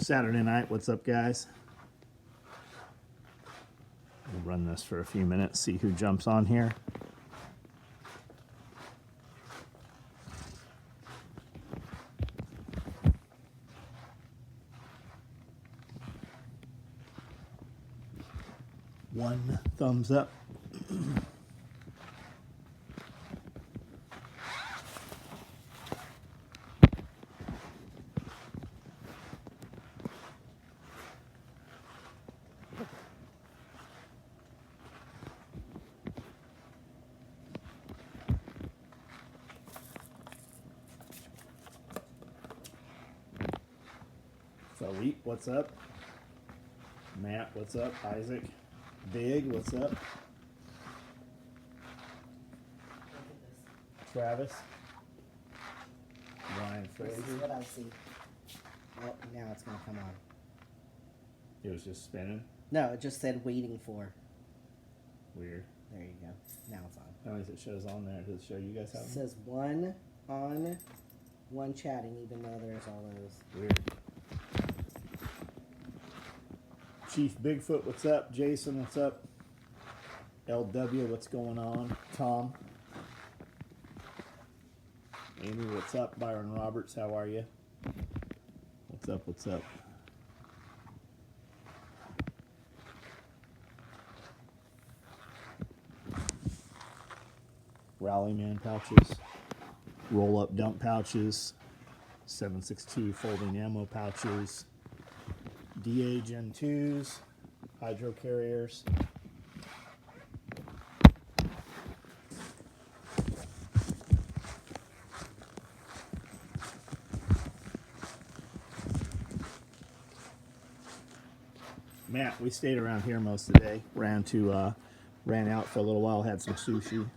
Saturday night, what's up, guys? We'll run this for a few minutes, see who jumps on here. One thumbs up. Philippe, what's up? Matt, what's up? Isaac, Big, what's up? Travis, Ryan This is Fraser. what I see. Oh, now it's gonna come on. It was just spinning. No, it just said waiting for. Weird. There you go. Now it's on. How many does it shows on there? Does it show you guys It have them? says one on, one chatting, even though there's all those. Weird. Chief Bigfoot, what's up? Jason, what's up? LW, what's going on? Tom. Amy, what's up? Byron Roberts, how are you? What's up, what's up? Rallyman pouches, roll-up dump pouches, 7.62 folding ammo pouches, DA Gen 2s, hydro carriers. Matt, we stayed around here most of the day. Ran out for a little while, had some sushi.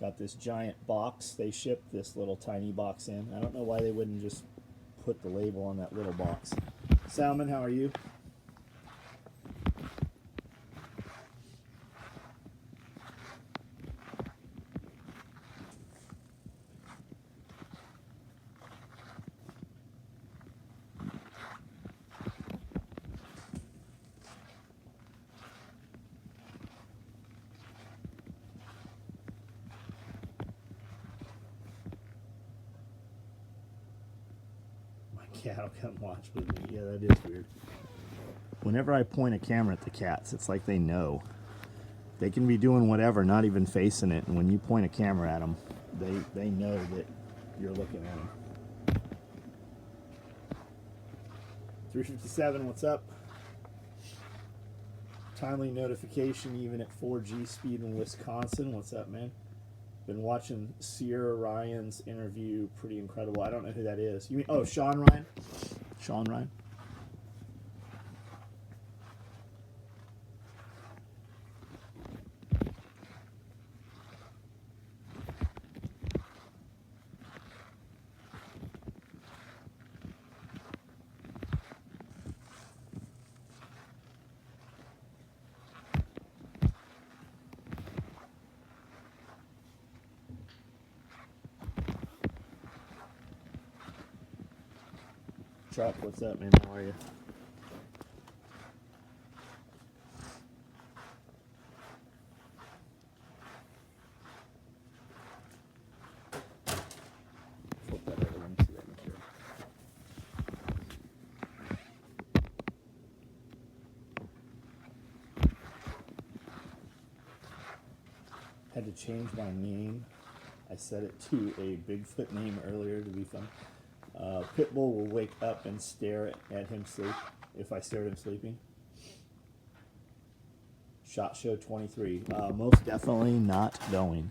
Got this giant box. They shipped this little tiny box in. I don't know why they wouldn't just put the label on that little box. Salmon, how are you? Cat will come watch with me. Yeah, that is weird. Whenever I point a camera at the cats, it's like they know. They can be doing whatever, not even facing it, and when you point a camera at them, they know that you're looking at them. 357, what's up? Timely notification even at 4G speed in Wisconsin. What's up, man? Been watching Sierra Ryan's interview. Pretty incredible. I don't know who that is. You mean, oh, Sean Ryan? Sean Ryan? Chuck, what's up, man? How are you? Flip that over. Let me see that material. Had to change my name. I set it to a Bigfoot name earlier to be fun. Pitbull will wake up and stare at him sleep if I stare at him sleeping. SHOT Show 23. Most definitely not going.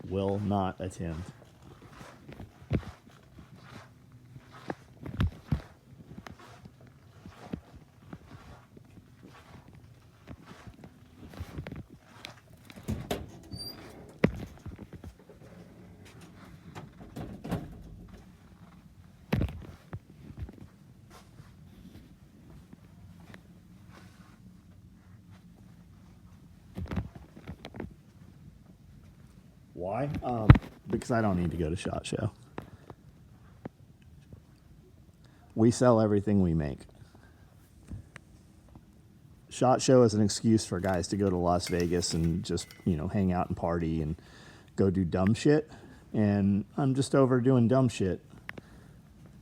Will not attend. Why? Because I don't need to go to SHOT Show. We sell everything we make. SHOT Show is an excuse for guys to go to Las Vegas and just, hang out and party and go do dumb shit. And I'm just over doing dumb shit.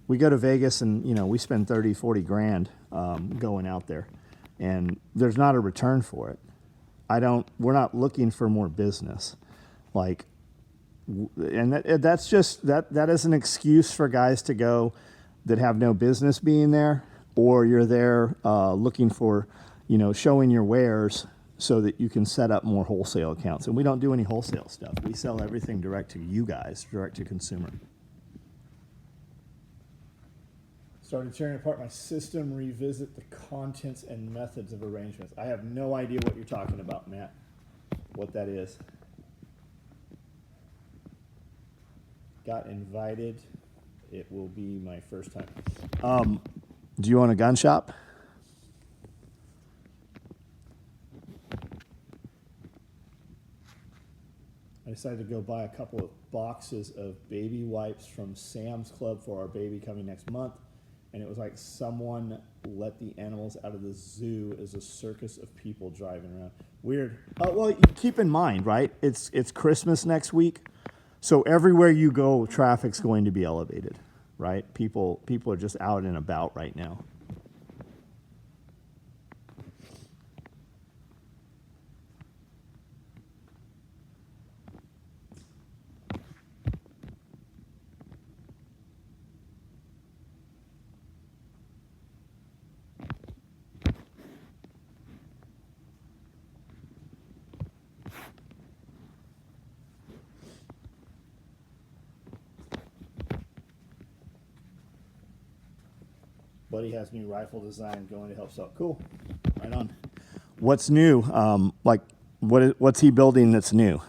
We go to Vegas and, we spend 30, 40 grand going out there. And there's not a return for it. We're not looking for more business. And that's just, that is an excuse for guys to go that have no business being there, or you're there looking for, showing your wares so that you can set up more wholesale accounts. And we don't do any wholesale stuff. We sell everything direct to you guys, direct to consumer. Started tearing apart my system, revisit the contents and methods of arrangements. I have no idea what you're talking about, Matt, what that is. Got invited. It will be my first time. Do you own a gun shop? I decided to go buy a couple of boxes of baby wipes from Sam's Club for our baby coming next month. And it was like someone let the animals out of the zoo as a circus of people driving around. Weird. Well, keep in mind, right? It's Christmas next week. So everywhere you go, traffic's going to be elevated, right? People are just out and about right now. Buddy has new rifle design going to help sell. Cool. Right on. What's new? What's he building that's new?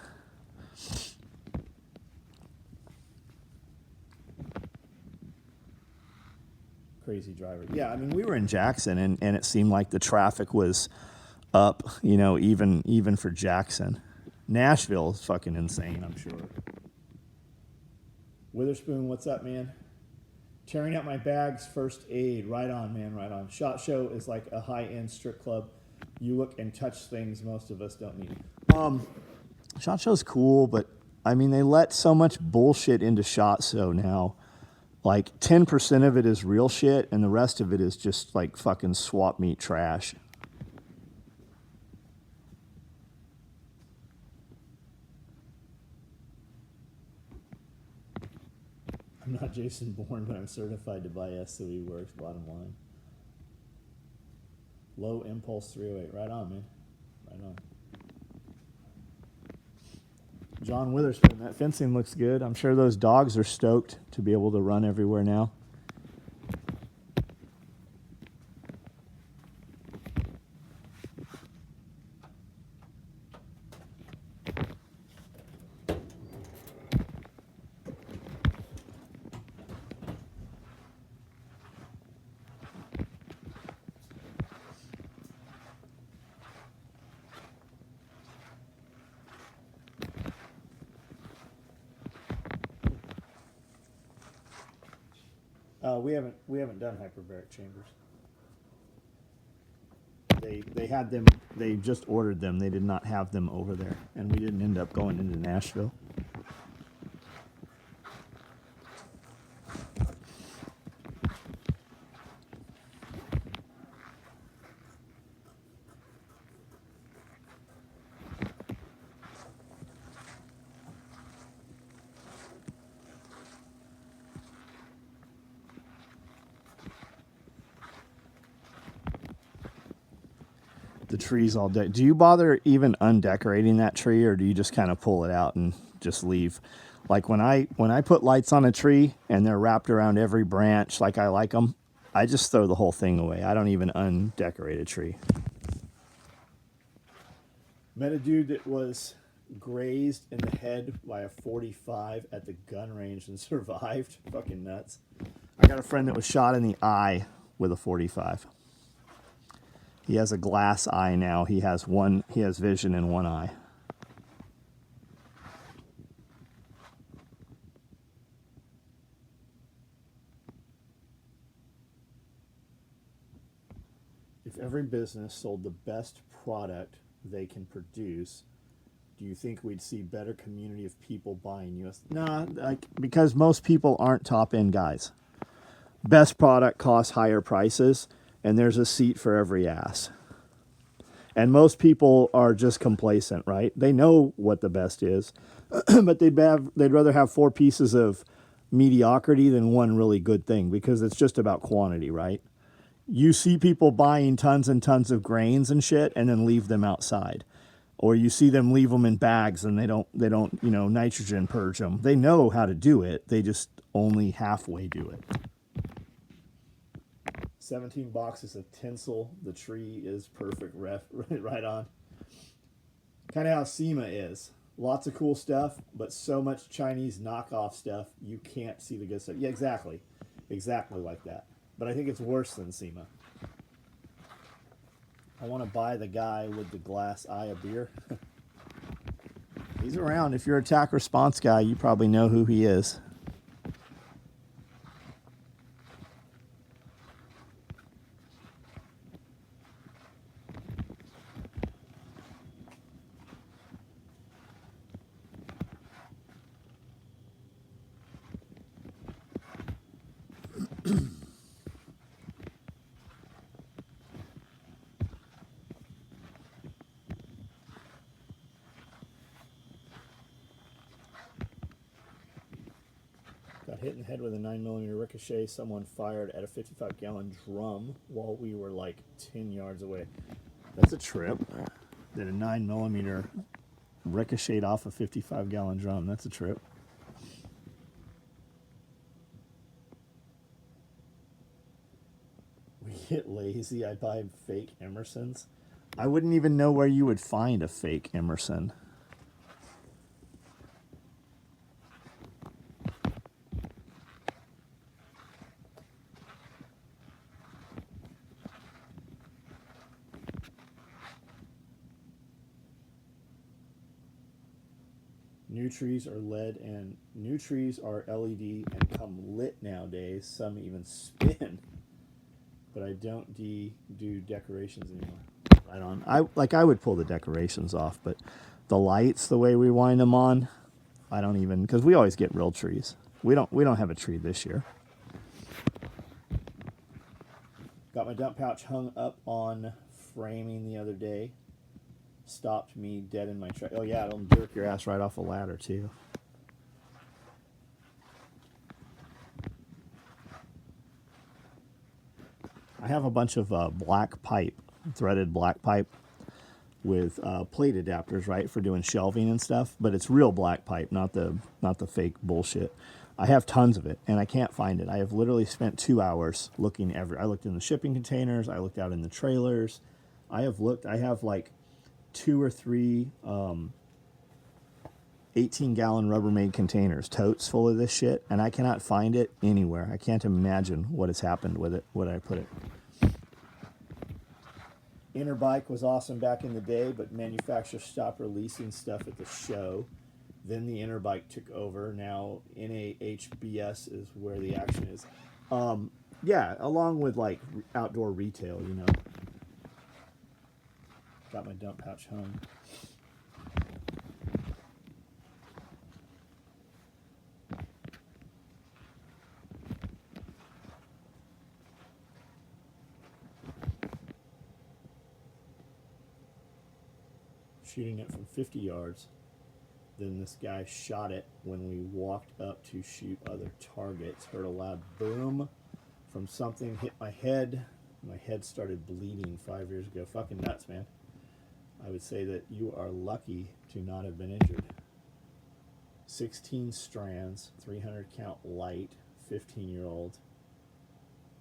Crazy driver. Yeah, I mean, we were in Jackson, and it seemed like the traffic was up, even for Jackson. Nashville is fucking insane, I'm sure. Witherspoon, what's up, man? Tearing out my bags, first aid. Right on, man, right on. SHOT Show is like a high-end strip club. You look and touch things most of us don't need. SHOT Show's cool, but, I mean, they let so much bullshit into SHOT Show now. Like, 10% of it is real shit, and the rest of it is just, like, fucking swap meet trash. I'm not Jason Bourne, but I'm certified to buy SOE works, bottom line. Low impulse 308. Right on, man. Right on. John Witherspoon, that fencing looks good. I'm sure those dogs are stoked to be able to run everywhere now. We haven't done hyperbaric chambers. They had them. They just ordered them. They did not have them over there, and we didn't end up going into Nashville. The trees all day. Do you bother even undecorating that tree, or do you just kind of pull it out and just leave? Like when I put lights on a tree and they're wrapped around every branch like I like them, I just throw the whole thing away. I don't even undecorate a tree. Met a dude that was grazed in the head by a 45 at the gun range and survived. Fucking nuts. I got a friend that was shot in the eye with a 45. He has a glass eye now. He has vision in one eye. If every business sold the best product they can produce, do you think we'd see better community of people buying US? Nah, like because most people aren't top end guys. Best product costs higher prices, and there's a seat for every ass. And most people are just complacent, right? They know what the best is, but they'd rather have four pieces of mediocrity than one really good thing because it's just about quantity, right? You see people buying tons and tons of grains and shit and then leave them outside. Or you see them leave them in bags and they don't, nitrogen purge them. They know how to do it. They just only halfway do it. 17 boxes of tinsel. The tree is perfect. Right on. Kind of how SEMA is. Lots of cool stuff, but so much Chinese knockoff stuff, you can't see the good stuff. Yeah, exactly. Exactly like that. But I think it's worse than SEMA. I want to buy the guy with the glass eye of beer. He's around. If you're a attack response guy, you probably know who he is. Got hit in the head with a 9mm ricochet. Someone fired at a 55-gallon drum while we were like 10 yards away. That's a trip. That a 9mm ricocheted off a 55-gallon drum. That's a trip. We get lazy. I buy fake Emersons. I wouldn't even know where you would find a fake Emerson. New trees are LED and come lit nowadays. Some even spin. But I don't do decorations anymore. Right on. I would pull the decorations off, but the lights, the way we wind them on, I don't even, because we always get real trees. We don't have a tree this year. Got my dump pouch hung up on framing the other day. Stopped me dead in my track. Oh yeah, it'll jerk your ass right off a ladder too. I have a bunch of black pipe, threaded black pipe with plate adapters, right, for doing shelving and stuff. But it's real black pipe, not the fake bullshit. I have tons of it, and I can't find it. I have literally spent 2 hours looking I looked in the shipping containers. I looked out in the trailers. I have like 2 or 3 18-gallon Rubbermaid containers, totes full of this shit, and I cannot find it anywhere. I can't imagine what has happened with it, what I put it. Interbike was awesome back in the day, but manufacturers stopped releasing stuff at the show. Then the Interbike took over. Now NAHBS is where the action is. Yeah, along with like outdoor retail, Got my dump pouch home. Shooting it from 50 yards. Then this guy shot it when we walked up to shoot other targets. Heard a loud boom from something, hit my head. My head started bleeding 5 years ago. Fucking nuts, man. I would say that you are lucky to not have been injured. 16 strands, 300 count light, 15-year-old.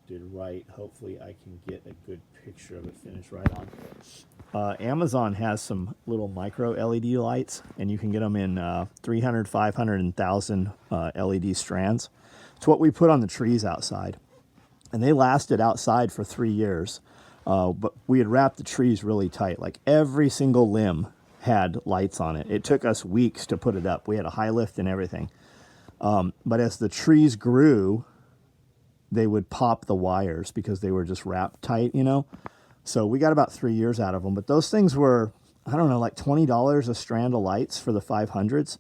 Did right. Hopefully I can get a good picture of it finished right on. Amazon has some little micro LED lights, and you can get them in 300, 500, and 1,000 LED strands. It's what we put on the trees outside. And they lasted outside for 3 years. But we had wrapped the trees really tight. Like every single limb had lights on it. It took us weeks to put it up. We had a high lift and everything. But as the trees grew, they would pop the wires because they were just wrapped tight, So we got about 3 years out of them. But those things were, I don't know, like $20 a strand of lights for the 500s.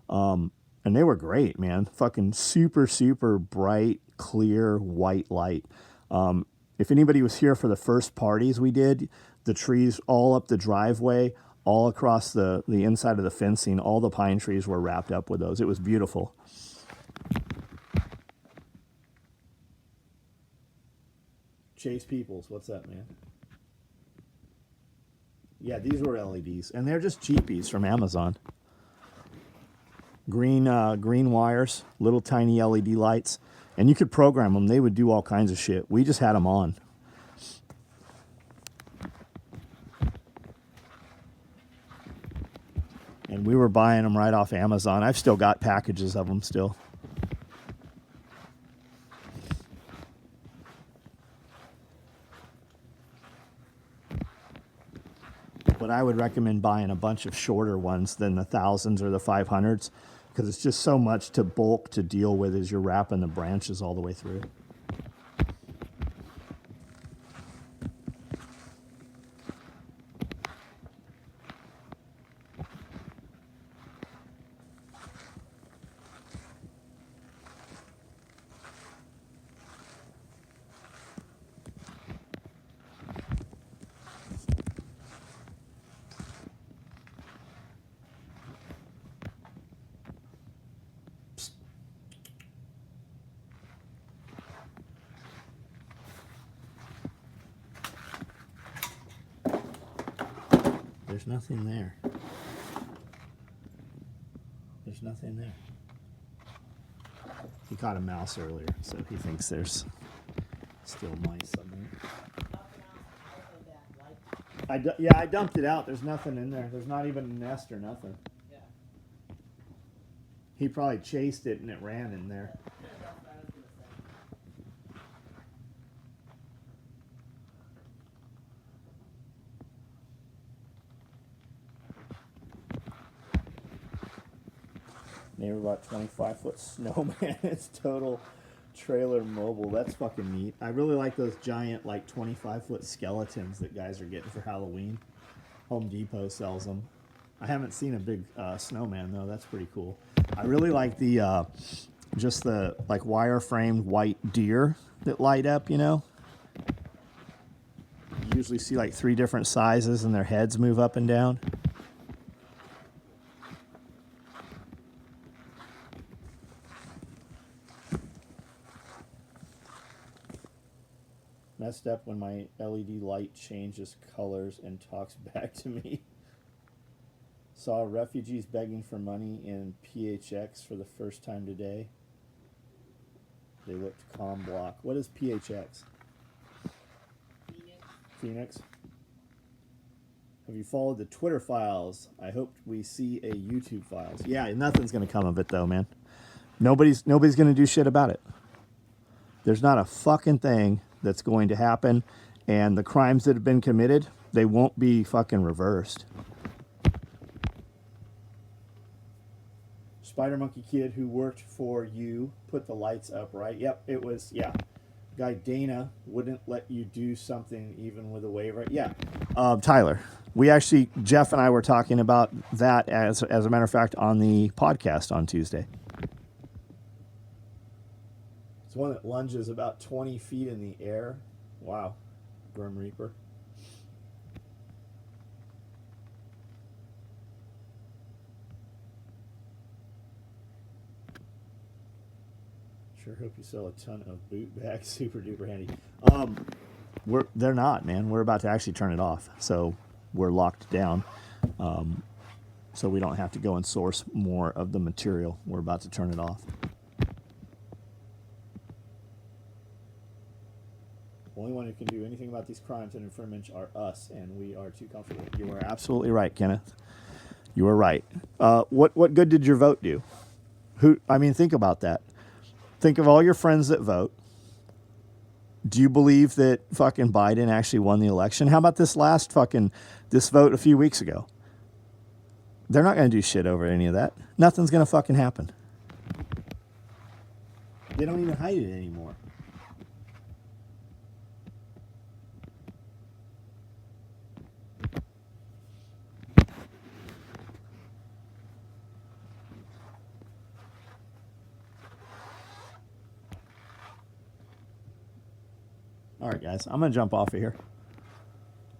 And they were great, man. Fucking super, super bright, clear, white light. If anybody was here for the first parties we did, the trees all up the driveway, all across the inside of the fencing, all the pine trees were wrapped up with those. It was beautiful. Chase Peoples, what's up, man? Yeah, these were LEDs, and they're just cheapies from Amazon. Green wires, little tiny LED lights, and you could program them. They would do all kinds of shit. We just had them on. And we were buying them right off Amazon. I've still got packages of them still. But I would recommend buying a bunch of shorter ones than the 1000s or the 500s, because it's just so much to bulk to deal with as you're wrapping the branches all the way through. There's nothing there. There's nothing there. He caught a mouse earlier, so he thinks there's still mice somewhere. I dumped it out. There's nothing in there. There's not even a nest or nothing. Yeah. He probably chased it and it ran in there. Neighbor bought 25-foot snowman. It's total trailer mobile. That's fucking neat. I really like those giant, like 25-foot skeletons that guys are getting for Halloween. Home Depot sells them. I haven't seen a big snowman though. That's pretty cool. I really like the just the like wire-framed white deer that light up. You know, you usually see like 3 different sizes, and their heads move up and down. Messed up when my LED light changes colors and talks back to me. Saw refugees begging for money in PHX for the first time today. They looked calm block. What is PHX? Phoenix. Have you followed the Twitter files? I hope we see a YouTube files. Yeah, nothing's gonna come of it though, man. Nobody's gonna do shit about it. There's not a fucking thing that's going to happen, and the crimes that have been committed, they won't be fucking reversed. Spider Monkey Kid who worked for you put the lights up, right? Yep, it was, yeah. Guy Dana wouldn't let you do something even with a waiver. Yeah. Tyler, we actually, Jeff and I were talking about that as a matter of fact on the podcast on Tuesday. It's one that lunges about 20 feet in the air. Wow. Grim Reaper. Sure hope you sell a ton of boot bags. Super duper handy. They're not, man. We're about to actually turn it off. So we're locked down. So we don't have to go and source more of the material. We're about to turn it off. The only one who can do anything about these crimes and infringements are us, and we are too comfortable. You are absolutely right, Kenneth. You are right. What good did your vote do? Think about that. Think of all your friends that vote. Do you believe that fucking Biden actually won the election? How about this vote a few weeks ago? They're not going to do shit over any of that. Nothing's going to fucking happen. They don't even hide it anymore. All right, guys, I'm gonna jump off of here.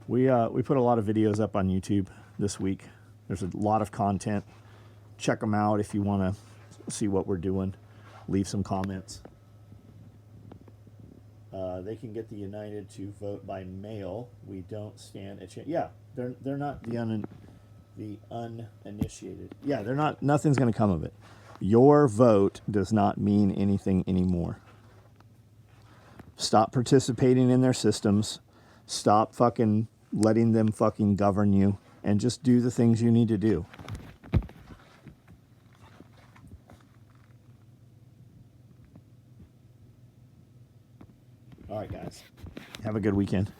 We put a lot of videos up on YouTube this week. There's a lot of content. Check them out if you want to see what we're doing. Leave some comments. They can get the United to vote by mail. We don't stand a chance. Yeah, they're not the uninitiated. Yeah, they're not. Nothing's going to come of it. Your vote does not mean anything anymore. Stop participating in their systems. Stop fucking letting them fucking govern you, and just do the things you need to do. All right, guys. Have a good weekend.